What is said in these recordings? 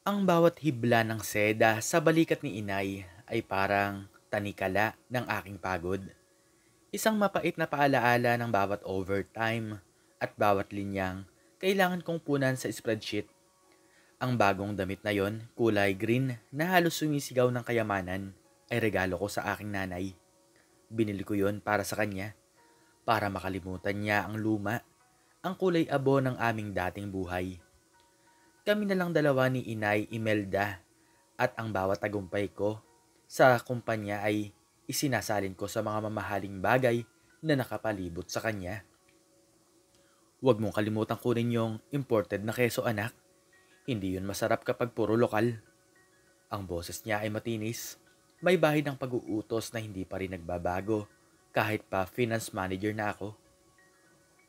Ang bawat hibla ng seda sa balikat ni inay ay parang tanikala ng aking pagod. Isang mapait na paalaala ng bawat overtime at bawat linyang kailangan kong punan sa spreadsheet. Ang bagong damit na yon, kulay green na halos sumisigaw ng kayamanan, ay regalo ko sa aking nanay. Binili ko yon para sa kanya, para makalimutan niya ang luma, ang kulay abo ng aming dating buhay. Kami na lang dalawa ni Inay Imelda at ang bawat tagumpay ko sa kumpanya ay isinasalin ko sa mga mamahaling bagay na nakapalibot sa kanya. Huwag mong kalimutan kunin yung imported na keso anak. Hindi yun masarap kapag puro lokal. Ang boses niya ay matinis. May bahid ng pag-uutos na hindi pa rin nagbabago kahit pa finance manager na ako.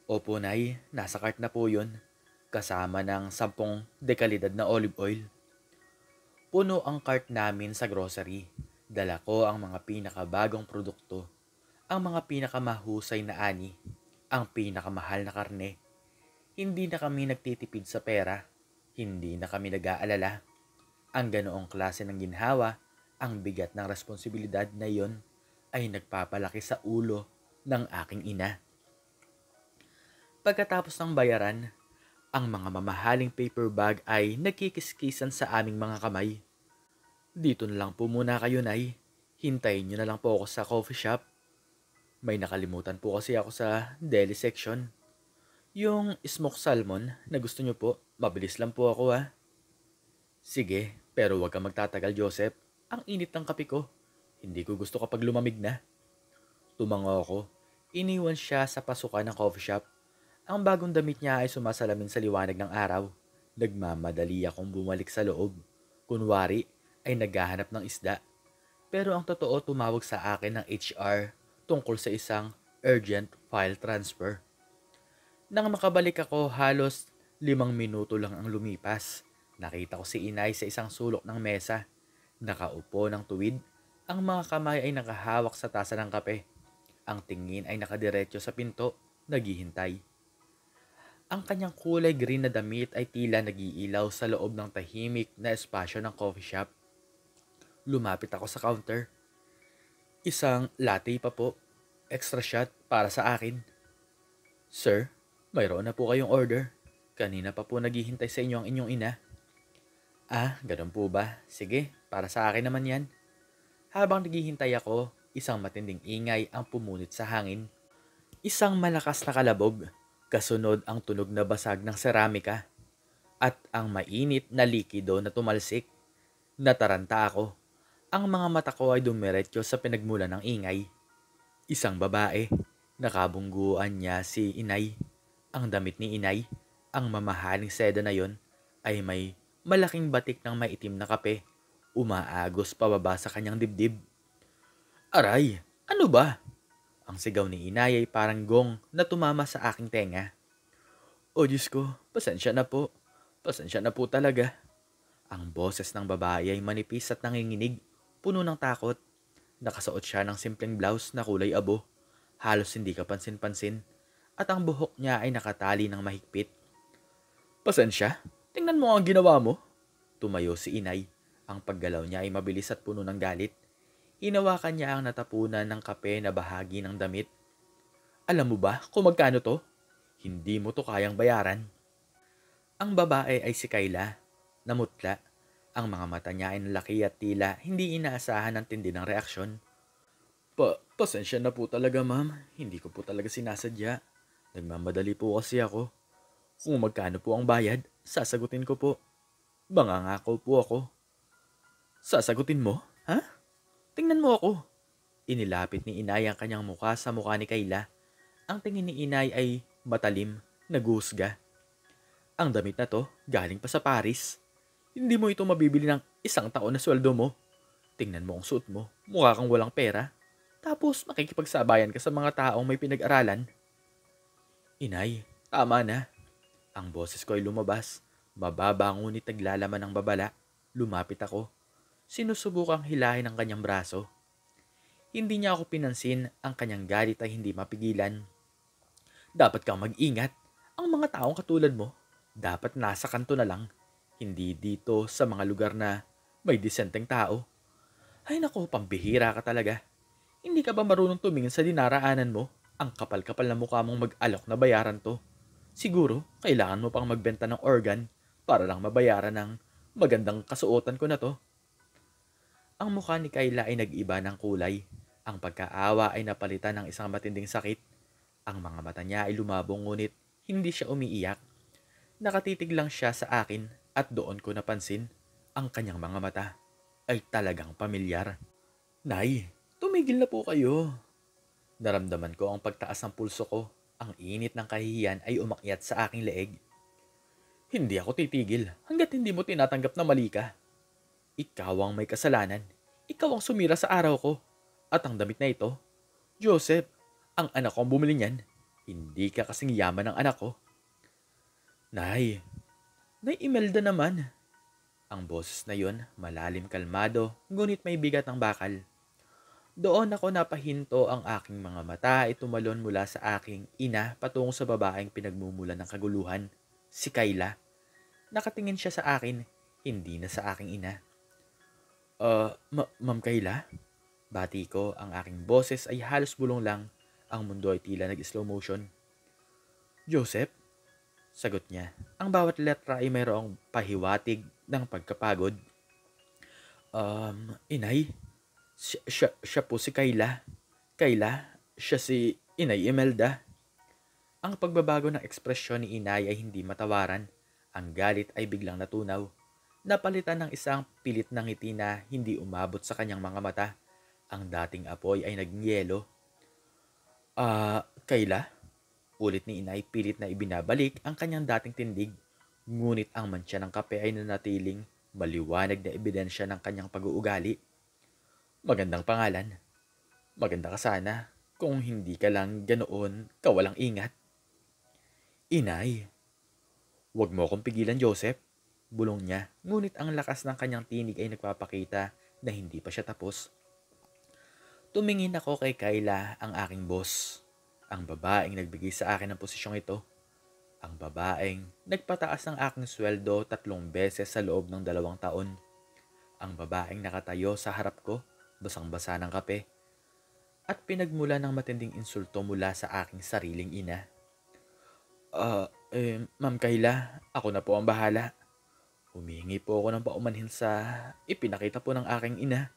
Opo nay, nasa cart na po yun. Kasama ng 10 dekalidad na olive oil. Puno ang cart namin sa grocery. Dala ko ang mga pinakabagong produkto, ang mga pinakamahusay na ani, ang pinakamahal na karne. Hindi na kami nagtitipid sa pera. Hindi na kami nag-aalala. Ang ganoong klase ng ginhawa, ang bigat ng responsibilidad na iyon ay nagpapalaki sa ulo ng aking ina. Pagkatapos ng bayaran, ang mga mamahaling paper bag ay nagkikiskisan sa aming mga kamay. Dito na lang po muna kayo, Nay. Hintayin nyo na lang po ako sa coffee shop. May nakalimutan po kasi ako sa deli section. Yung smoked salmon na gusto nyo po, mabilis lang po ako ha. Sige, pero huwag kang magtatagal, Joseph. Ang init ng kape ko. Hindi ko gusto kapag lumamig na. Tumango ako. Iniwan siya sa pasukan ng coffee shop. Ang bagong damit niya ay sumasalamin sa liwanag ng araw. Nagmamadali akong bumalik sa loob. Kunwari ay naghahanap ng isda. Pero ang totoo, tumawag sa akin ng HR tungkol sa isang urgent file transfer. Nang makabalik ako, halos 5 minuto lang ang lumipas. Nakita ko si inay sa isang sulok ng mesa. Nakaupo ng tuwid. Ang mga kamay ay nakahawak sa tasa ng kape. Ang tingin ay nakadiretso sa pinto, naghihintay. Ang kanyang kulay green na damit ay tila nagiilaw sa loob ng tahimik na espasyo ng coffee shop. Lumapit ako sa counter. Isang latte pa po. Extra shot para sa akin. Sir, mayroon na po kayong order. Kanina pa po naghihintay sa inyo ang inyong ina. Ah, ganun po ba? Sige, para sa akin naman yan. Habang naghihintay ako, isang matinding ingay ang pumunit sa hangin. Isang malakas na kalabog. Kasunod ang tunog na basag ng seramika. At ang mainit na likido na tumalsik. Nataranta ako. Ang mga mata ko ay dumiretso sa pinagmulan ng ingay. Isang babae. Nakabungguan niya si inay. Ang damit ni inay, ang mamahaling seda na yon, ay may malaking batik ng maitim na kape. Umaagos pababa sa kanyang dibdib. Aray, ano ba? Ang sigaw ni inay ay parang gong na tumama sa aking tenga. O Diyos ko, pasensya na po. Pasensya na po talaga. Ang boses ng babae ay manipis at nanginginig, puno ng takot. Nakasuot siya ng simpleng blouse na kulay abo. Halos hindi kapansin-pansin. At ang buhok niya ay nakatali ng mahigpit. Pasensya, tingnan mo ang ginawa mo. Tumayo si inay. Ang paggalaw niya ay mabilis at puno ng galit. Hinawakan niya ang natapunan ng kape na bahagi ng damit. Alam mo ba kung magkano to? Hindi mo to kayang bayaran. Ang babae ay si Kayla. Namutla. Ang mga mata niya ay nalaki at tila hindi inaasahan ang tindi ng reaksyon. Pasensya na po talaga ma'am. Hindi ko po talaga sinasadya. Nagmamadali po kasi ako. Kung magkano po ang bayad, sasagutin ko po. Mangangako po ako. Sasagutin mo? Ha? Tingnan mo ako. Inilapit ni inay ang kanyang mukha sa mukha ni Kayla. Ang tingin ni inay ay matalim, naguhusga. Ang damit na to, galing pa sa Paris. Hindi mo ito mabibili ng 1 taon na sweldo mo. Tingnan mo ang suot mo, mukha kang walang pera. Tapos makikipagsabayan ka sa mga taong may pinag-aralan. Inay, tama na. Ang boses ko ay lumabas. Mababa ngunit naglalaman ng babala. Lumapit ako. Sinusubukang hilahin ang kanyang braso. Hindi niya ako pinansin, ang kanyang galit ay hindi mapigilan. Dapat kang mag-ingat. Ang mga taong katulad mo, dapat nasa kanto na lang. Hindi dito sa mga lugar na may disenteng tao. Ay nako, pambihira ka talaga. Hindi ka ba marunong tumingin sa dinaraanan mo? Ang kapal-kapal na mukha mong mag-alok na bayaran to. Siguro, kailangan mo pang magbenta ng organ para lang mabayaran ng magandang kasuotan ko na to. Ang mukha ni Kayla ay nag-iba ng kulay. Ang pagkaawa ay napalitan ng isang matinding sakit. Ang mga mata niya ay lumabong ngunit hindi siya umiiyak. Nakatitig lang siya sa akin at doon ko napansin ang kanyang mga mata ay talagang pamilyar. Nay, tumigil na po kayo. Naramdaman ko ang pagtaas ng pulso ko. Ang init ng kahihiyan ay umakyat sa aking leeg. Hindi ako titigil hanggat hindi mo tinatanggap na mali ka. Ikaw ang may kasalanan. Ikaw ang sumira sa araw ko. At ang damit na ito, Joseph, ang anak ko ang bumili niyan. Hindi ka kasing yaman ng anak ko. Nay, Nay Imelda naman. Ang boses na yon, malalim kalmado, ngunit may bigat ng bakal. Doon ako napahinto, ang aking mga mata ay tumalon mula sa aking ina patungo sa babaeng pinagmumulan ng kaguluhan, si Kayla. Nakatingin siya sa akin, hindi na sa aking ina. Ma'am Kayla? Bati ko, ang aking boses ay halos bulong lang, ang mundo ay tila nag-slow motion. Joseph? Sagot niya. Ang bawat letra ay mayroong pahiwatig ng pagkapagod. Inay? Siya po si Kayla. Kayla? Siya si Inay Imelda. Ang pagbabago ng ekspresyon ni Inay ay hindi matawaran. Ang galit ay biglang natunaw. Napalitan ng isang pilit na ngiti na hindi umabot sa kanyang mga mata. Ang dating apoy ay naging yelo. Kayla? Ulit ni Inay, pilit na ibinabalik ang kanyang dating tindig. Ngunit ang mantsa ng kape ay nanatiling maliwanag na ebidensya ng kanyang pag-uugali. Magandang pangalan. Maganda ka sana kung hindi ka lang ganoon kawalang ingat. Inay, huwag mo akong pigilan, Joseph. Bulong niya, ngunit ang lakas ng kanyang tinig ay nagpapakita na hindi pa siya tapos. Tumingin ako kay Kayla, ang aking boss. Ang babaeng nagbigay sa akin ng posisyong ito. Ang babaeng nagpataas ng aking sweldo 3 beses sa loob ng 2 taon. Ang babaeng nakatayo sa harap ko, basang-basa ng kape, at pinagmula ng matinding insulto mula sa aking sariling ina. Ma'am Kayla, ako na po ang bahala. Humihingi po ako ng paumanhin sa ipinakita po ng aking ina.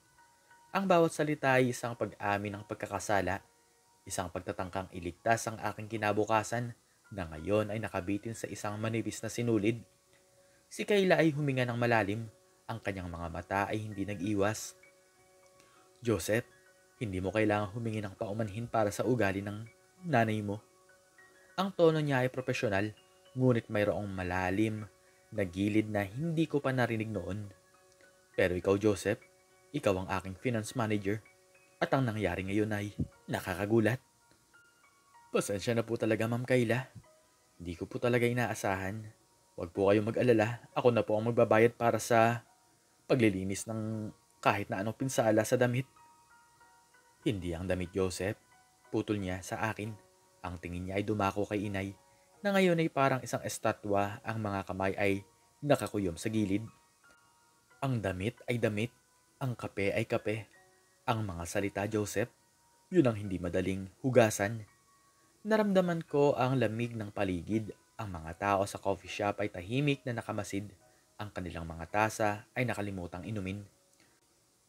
Ang bawat salita ay isang pag-amin ng pagkakasala, isang pagtatangkang iligtas ang aking kinabukasan na ngayon ay nakabitin sa isang manipis na sinulid. Si Kayla ay huminga ng malalim, ang kanyang mga mata ay hindi nag-iwas. Joseph, hindi mo kailangang humingi ng paumanhin para sa ugali ng nanay mo. Ang tono niya ay propesyonal, ngunit mayroong malalim na gilid na hindi ko pa narinig noon. Pero ikaw, Joseph, ikaw ang aking finance manager. At ang nangyari ngayon ay nakakagulat. Pasensya na po talaga, Ma'am Kayla. Hindi ko po talaga inaasahan. Huwag po kayong mag-alala. Ako na po ang magbabayad para sa paglilinis ng kahit na anong pinsala sa damit. Hindi ang damit, Joseph. Putol niya sa akin. Ang tingin niya ay dumako kay Inay, na ngayon ay parang isang estatwa, ang mga kamay ay nakakuyom sa gilid. Ang damit ay damit, ang kape ay kape. Ang mga salita, Joseph, yun ang hindi madaling hugasan. Naramdaman ko ang lamig ng paligid. Ang mga tao sa coffee shop ay tahimik na nakamasid. Ang kanilang mga tasa ay nakalimutang inumin.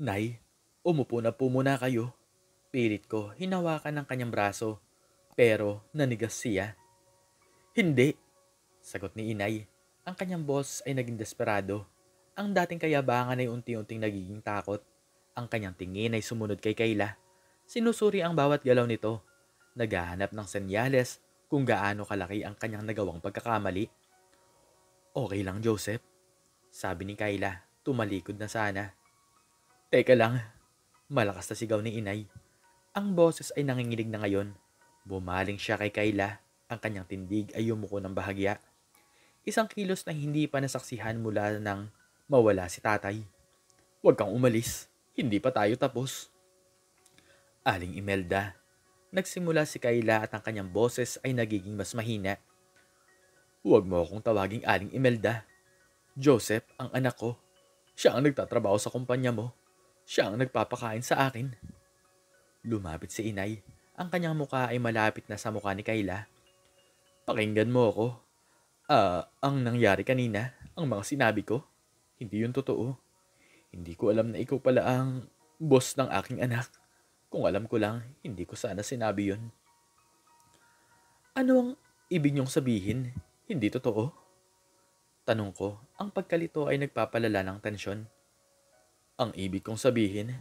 Nay, umupo na po muna kayo. Pilit ko, hinawakan ng kanyang braso. Pero nanigas siya. Hindi, sagot ni Inay. Ang kanyang boss ay naging desperado. Ang dating kayabangan ay unti-unting nagiging takot. Ang kanyang tingin ay sumunod kay Kayla. Sinusuri ang bawat galaw nito. Naghahanap ng senyales kung gaano kalaki ang kanyang nagawang pagkakamali. Okay lang, Joseph, sabi ni Kayla, tumalikod na sana. Teka lang, malakas na sigaw ni Inay. Ang boses ay nanginginig na ngayon. Bumaling siya kay Kayla, ang kanyang tindig ay yumuko ng bahagya. Isang kilos na hindi pa nasaksihan mula nang mawala si tatay. Huwag kang umalis, hindi pa tayo tapos. Aling Imelda. Nagsimula si Kayla at ang kanyang boses ay nagiging mas mahina. Huwag mo akong tawaging Aling Imelda. Joseph, ang anak ko. Siya ang nagtatrabaho sa kumpanya mo. Siya ang nagpapakain sa akin. Lumapit si inay. Ang kanyang muka ay malapit na sa muka ni Kayla. Pakinggan mo ako. Ang nangyari kanina, ang mga sinabi ko, hindi yun totoo. Hindi ko alam na ikaw pala ang boss ng aking anak. Kung alam ko lang, hindi ko sana sinabi yun. Ano ang ibig niyong sabihin? Hindi totoo? Tanong ko, ang pagkalito ay nagpapalala ng tensyon. Ang ibig kong sabihin,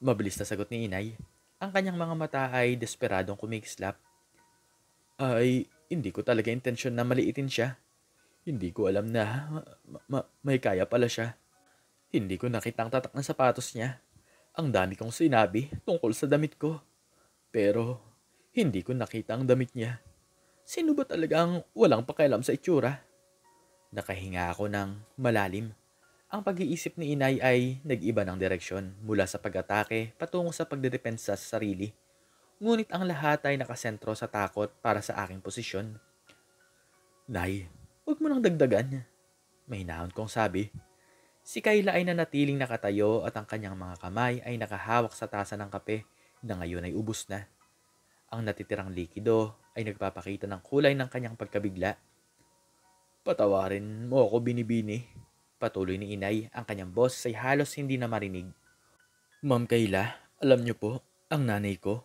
mabilis na sagot ni inay. Ang kanyang mga mata ay desperadong kumikislap. Ay, hindi ko talaga intensyon na maliitin siya. Hindi ko alam na may kaya pala siya. Hindi ko nakita ang tatak ng sapatos niya. Ang dami kong sinabi tungkol sa damit ko. Pero, hindi ko nakita ang damit niya. Sino ba talagang walang pakialam sa itsura? Nakahinga ako ng malalim. Ang pag-iisip ni inay ay nag-iba ng direksyon mula sa pag-atake patungo sa pagdedepensa sa sarili. Ngunit ang lahat ay nakasentro sa takot para sa aking posisyon. Nay, huwag mo nang dagdagan. Mahinahon kong sabi. Si Kayla ay nanatiling nakatayo at ang kanyang mga kamay ay nakahawak sa tasa ng kape na ngayon ay ubos na. Ang natitirang likido ay nagpapakita ng kulay ng kanyang pagkabigla. Patawarin mo ako, binibini. Patuloy ni inay, ang kanyang boss ay halos hindi na marinig. Ma'am Kayla, alam niyo po, ang nanay ko.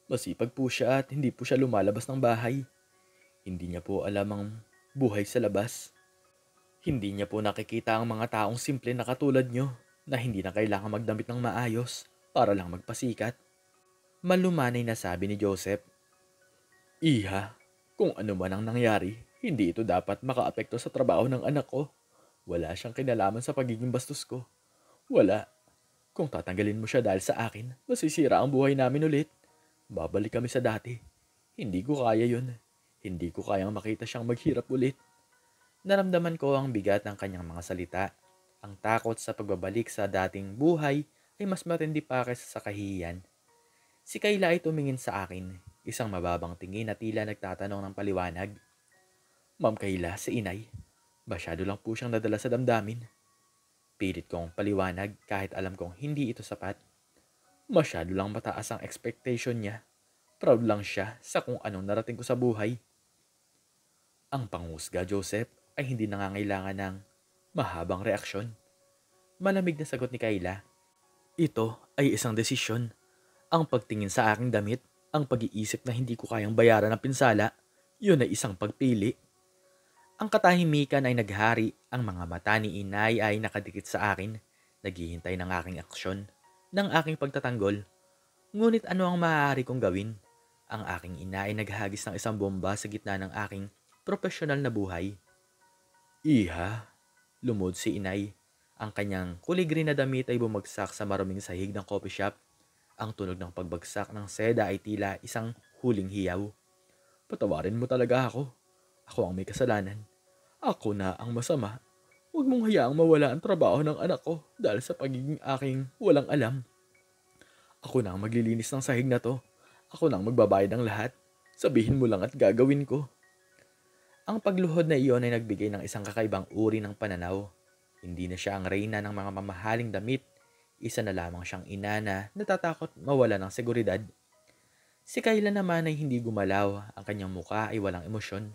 Masipag po siya at hindi po siya lumalabas ng bahay. Hindi niya po alam ang buhay sa labas. Hindi niya po nakikita ang mga taong simple na katulad niyo na hindi na kailangan magdamit ng maayos para lang magpasikat. Malumanay na sabi ni Joseph. Iha, kung ano man ang nangyari, hindi ito dapat makaapekto sa trabaho ng anak ko. Wala siyang kinalaman sa pagiging bastos ko. Wala. Kung tatanggalin mo siya dahil sa akin, masisira ang buhay namin ulit. Babalik kami sa dati. Hindi ko kaya yun. Hindi ko kayang makita siyang maghirap ulit. Naramdaman ko ang bigat ng kanyang mga salita. Ang takot sa pagbabalik sa dating buhay ay mas matindi pa kaysa sa kahihiyan. Si Kayla ay tumingin sa akin, isang mababang tingin na tila nagtatanong ng paliwanag. Ma'am Kayla, si inay. Masyado lang po siyang nadala sa damdamin. Pilit kong paliwanag kahit alam kong hindi ito sapat. Masyado lang mataas ang expectation niya. Proud lang siya sa kung anong narating ko sa buhay. Ang panghusga, Joseph, ay hindi nangangailangan ng mahabang reaksyon. Malamig na sagot ni Kayla. Ito ay isang desisyon. Ang pagtingin sa aking damit, ang pag-iisip na hindi ko kayang bayaran ng pinsala, yun ay isang pagpili. Ang katahimikan ay naghari, ang mga mata ni inay ay nakadikit sa akin, naghihintay ng aking aksyon, ng aking pagtatanggol. Ngunit ano ang maaari kong gawin? Ang aking ina ay naghagis ng isang bomba sa gitna ng aking profesional na buhay. Iha, lumod si inay. Ang kanyang kuligri na damit ay bumagsak sa maruming sahig ng coffee shop. Ang tunog ng pagbagsak ng seda ay tila isang huling hiyaw. Patawarin mo talaga ako. Ako ang may kasalanan. Ako na ang masama. Huwag mong hayaang mawala ang trabaho ng anak ko dahil sa pagiging aking walang alam. Ako na ang maglilinis ng sahig na to. Ako na ang magbabayad ng lahat. Sabihin mo lang at gagawin ko. Ang pagluhod na iyon ay nagbigay ng isang kakaibang uri ng pananaw. Hindi na siya ang reyna ng mga mamahaling damit. Isa na lamang siyang ina na natatakot mawala ng seguridad. Si Kayla naman ay hindi gumalaw. Ang kanyang muka ay walang emosyon.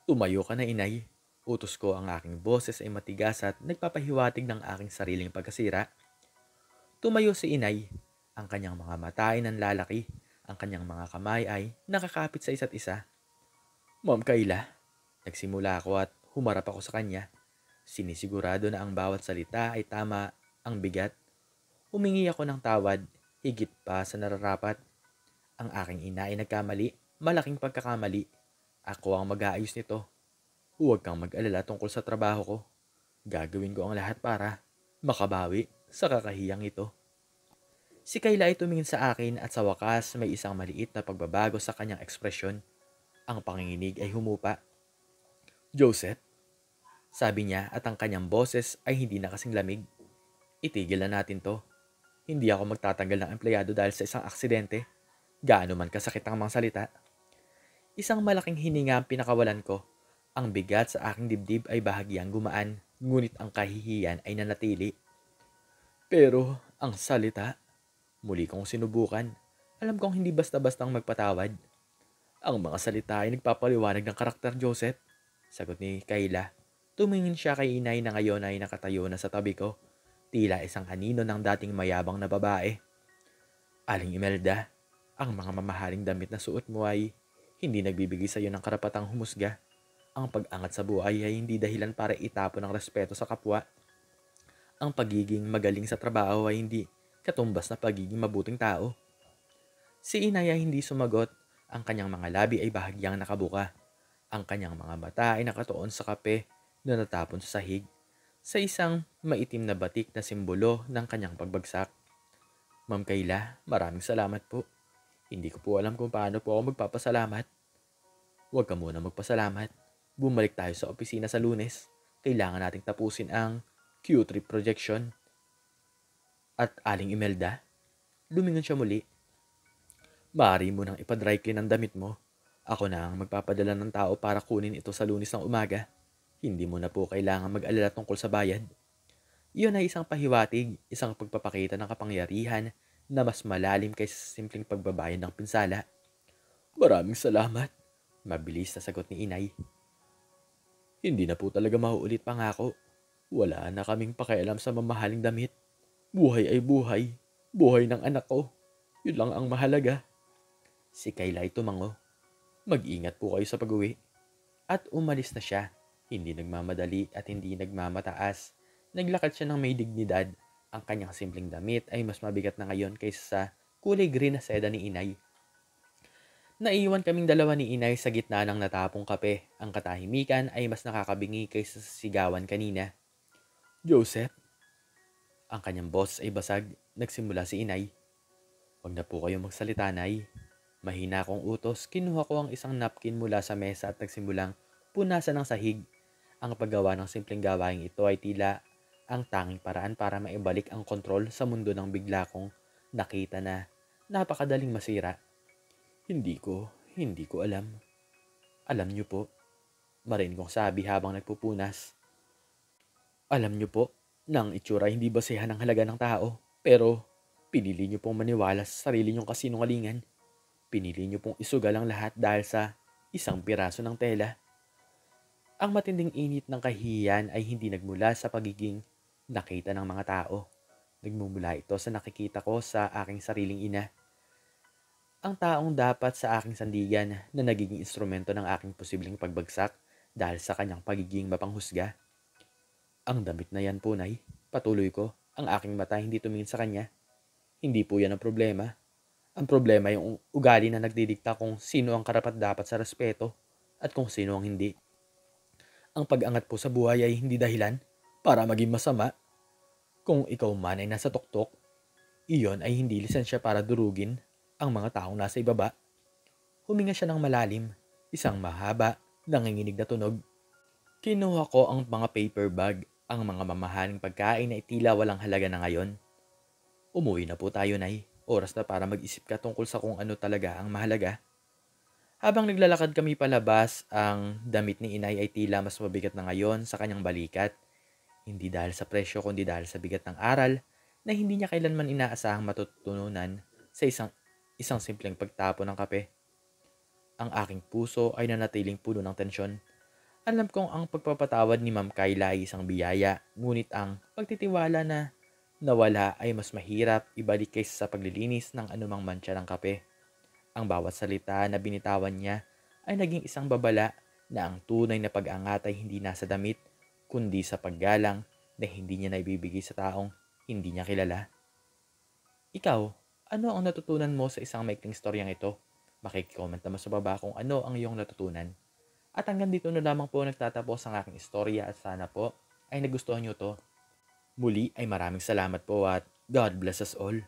Tumayo ka na, inay. Utos ko, ang aking boses ay matigas at nagpapahiwatig ng aking sariling pagkasira. Tumayo si inay. Ang kanyang mga mata ay nanlalaki. Ang kanyang mga kamay ay nakakapit sa isa't isa. Ma'am Kayla, nagsimula ako at humarap ako sa kanya. Sinisigurado na ang bawat salita ay tama ang bigat. Humingi ako ng tawad, higit pa sa nararapat. Ang aking ina ay nagkamali, malaking pagkakamali. Ako ang mag-aayos nito. Huwag kang mag-alala tungkol sa trabaho ko. Gagawin ko ang lahat para makabawi sa kakahiyang ito. Si Kayla ay tumingin sa akin at sa wakas may isang maliit na pagbabago sa kanyang ekspresyon. Ang panginginig ay humupa. Joseph, sabi niya at ang kanyang boses ay hindi na kasing lamig. Itigil na natin to. Hindi ako magtatanggal ng empleyado dahil sa isang aksidente. Gaano man kasakit ang mga salita. Isang malaking hininga ang pinakawalan ko. Ang bigat sa aking dibdib ay bahagyang gumaan, ngunit ang kahihiyan ay nanatili. Pero ang salita, muli kong sinubukan. Alam kong hindi basta-bastang magpatawad. Ang mga salita ay nagpapaliwanag ng karakter, Joseph, sagot ni Kayla. Tumingin siya kay inay na ngayon ay nakatayo na sa tabi ko, tila isang anino ng dating mayabang na babae. Aling Imelda, ang mga mamahaling damit na suot mo ay hindi nagbibigay sa iyo ng karapatang humusga. Ang pag-angat sa buhay ay hindi dahilan para itapon ng respeto sa kapwa. Ang pagiging magaling sa trabaho ay hindi katumbas na pagiging mabuting tao. Si inay ay hindi sumagot. Ang kanyang mga labi ay bahagyang nakabuka. Ang kanyang mga mata ay nakatuon sa kape na natapon sa sahig, sa isang maitim na batik na simbolo ng kanyang pagbagsak. Ma'am Kayla, maraming salamat po. Hindi ko po alam kung paano po ako magpapasalamat. Huwag ka muna magpasalamat. Bumalik tayo sa opisina sa Lunes. Kailangan nating tapusin ang Q3 projection. At Aling Imelda, lumingon siya muli. Maaari mo nang ipadry clean ang damit mo. Ako na ang magpapadala ng tao para kunin ito sa Lunes ng umaga. Hindi mo na po kailangan mag-alala tungkol sa bayad. Iyon ay isang pahiwatig, isang pagpapakita ng kapangyarihan na mas malalim kaysa sa simpleng pagbabayad ng pinsala. Maraming salamat, mabilis na sagot ni inay. Hindi na po talaga mauulit pangako. Wala na kaming pakialam sa mamahaling damit. Buhay ay buhay. Buhay ng anak ko. Yun lang ang mahalaga. Si Kayla ay tumango. Mag-ingat po kayo sa pag-uwi. At umalis na siya. Hindi nagmamadali at hindi nagmamataas. Naglakad siya ng may dignidad. Ang kanyang simpleng damit ay mas mabigat na ngayon kaysa sa kulay green na seda ni inay. Naiwan kaming dalawa ni inay sa gitna ng natapong kape. Ang katahimikan ay mas nakakabingi kaysa sa sigawan kanina. Joseph? Ang kanyang boss ay basag. Nagsimula si inay. Huwag na po kayo magsalita, nay. Mahina akong utos, kinuha ko ang isang napkin mula sa mesa at nagsimulang punasan ng sahig. Ang paggawa ng simpleng gawaing ito ay tila ang tanging paraan para maibalik ang kontrol sa mundo ng bigla kong nakita na napakadaling masira. Hindi ko alam. Alam niyo po, mariin kong sabi habang nagpupunas. Alam niyo po, nang itsura hindi basehan ng halaga ng tao, pero pinili niyo pong maniwala sa sarili niyong kasinungalingan. Pinili niyo pong isugal ang lahat dahil sa isang piraso ng tela. Ang matinding init ng kahihiyan ay hindi nagmula sa pagiging nakita ng mga tao. Nagmumula ito sa nakikita ko sa aking sariling ina. Ang taong dapat sa aking sandigan na nagiging instrumento ng aking posibleng pagbagsak dahil sa kanyang pagiging mapanghusga. Ang damit na yan po, nay. Patuloy ko, ang aking mata hindi tumingin sa kanya. Hindi po yan ang problema. Ang problema ay yung ugali na nagdidikta kung sino ang karapat-dapat sa respeto at kung sino ang hindi. Ang pag-angat po sa buhay ay hindi dahilan para maging masama. Kung ikaw man ay nasa tuktok, iyon ay hindi lisensya para durugin ang mga taong nasa ibaba. Huminga siya ng malalim, isang mahaba, nanginginig na tunog. Kinuha ko ang mga paper bag, ang mga mamahaling pagkain na itila walang halaga na ngayon. Umuwi na po tayo, nay. Oras na para mag-isip ka tungkol sa kung ano talaga ang mahalaga. Habang naglalakad kami palabas, ang damit ni inay ay tila mas mabigat na ngayon sa kanyang balikat. Hindi dahil sa presyo kundi dahil sa bigat ng aral na hindi niya kailanman inaasahang matututunan sa isang simpleng pagtapo ng kape. Ang aking puso ay nanatiling puno ng tensyon. Alam kong ang pagpapatawad ni Ma'am Kayla ay isang biyaya, ngunit ang pagtitiwala na nawala ay mas mahirap ibalik kaysa sa paglilinis ng anumang mantsa ng kape. Ang bawat salita na binitawan niya ay naging isang babala na ang tunay na pag-angat ay hindi nasa damit, kundi sa paggalang na hindi niya naibibigay sa taong hindi niya kilala. Ikaw, ano ang natutunan mo sa isang maikling storyang ito? Makikicomment naman sa baba kung ano ang iyong natutunan. At hanggang dito na lamang po nagtatapos ang aking istorya at sana po ay nagustuhan niyo to. Muli ay maraming salamat po at God bless us all.